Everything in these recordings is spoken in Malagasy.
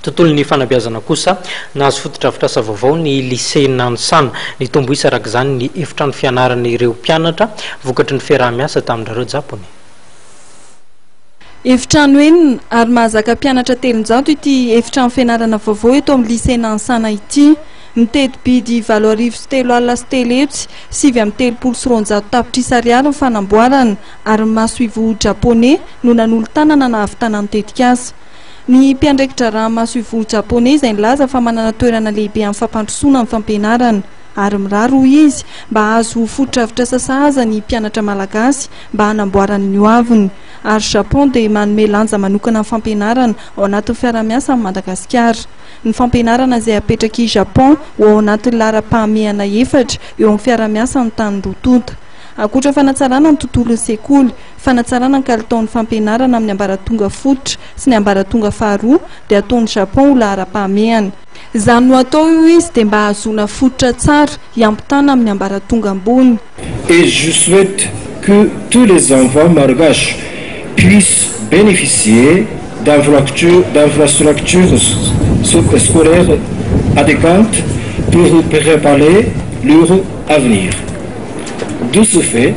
tontolon'ny fanabeazana kosa nahazo fotodrafitrasa vaovao ny lycée Nansana ny tombo isa araka izany ny efitrano fianarana ireo mpianatra vokatry ny fiarah-miasa tamin'ireo japonais. Efitrano enina ary mahazaka mpianatra 300 ity efitrano fianarana vaovao eto amin'ny lycée Nansana ity. Mitety bidy 7,3 7,3 tapitrisa ariary ny fanamboarana ary masoivo japonais no nanolo tanana nahavitana mitetika azy. Ny mpiandraikitra raha masoivo japonais izay nilaza fa manana toerana lehibe amin'ny fampandrosoana amin'ny fampianarana ary miraro izy mba azo fotodrafitrasa sahaza ny mpianatra malagasy mba hanamboarana ny hoaviny. Ary Japon dia manome lanja manokana amin'ny fampianarana ao anatin'ny fiarah-miasa amin'ny Madagasikara. Ny fampianarana izay apetraky Japon ao anatin'ny laharam-pahamehana 4 eo amin'ny fiarah-miasa amin'ny tany Rotonta. Ankoatra fanatsarana ny tontolon'ny sekoly, fanatsarana ny kalitaon'ny fampianarana amin'ny ambaratonga fototra sy ny ambaratonga faharoa dia ataon'ny Japon ho laharam-pahamehana. Izany no atao io izy dia mba hahazoana fototra tsara hiampitana amin'ny ambaratonga ambony. Et je souhaite que tous les enfants malgaches puissent bénéficier d'infrastructures scolaires adéquates pour préparer leur avenir. De ce fait,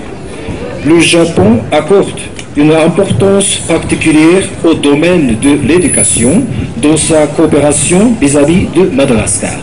le Japon accorde une importance particulière au domaine de l'éducation dans sa coopération vis-à-vis de Madagascar.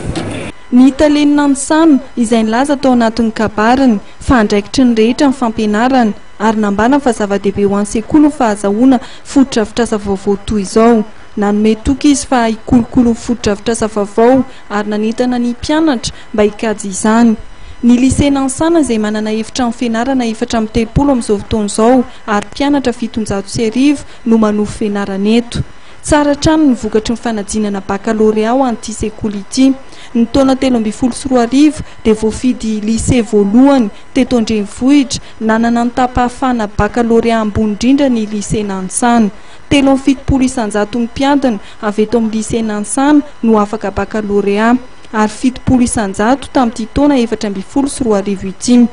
Ny taleny Nansana izay nilaza tao anatin'ny kabarany fa andraikitry ny rehetra ny fampianarana ary nambana fa zava-dehibe ho an'ny sekoly ny fahazahoana fotodrafitrasa vaovao toy izao. Nanome toky izy fa hikolokolo ny fotodrafitrasa vaovao ary nanentana ny mpianatra mba hikajy izany. Ny lycée Nansana izay manana efitrano fianarana 430 amin'izao fotoana izao ary mpianatra 700 no manohy fianarana eto. Tsara trano ny vokatry ny fanadinana baccalauréat ho an'ity sekoly ity. Ny taona 2013 dia voafidy lycée voalohany teto Andrenivohitra, nanana ny tapahafana baccalauréat ambony indrindra ny lycée Nansana. 7,7 isanjato mpiadana avy eto amin'ny lycée Nansana no afaka baccalauréat ary 7,7 isanjato tamin'ity taona 2014 ity.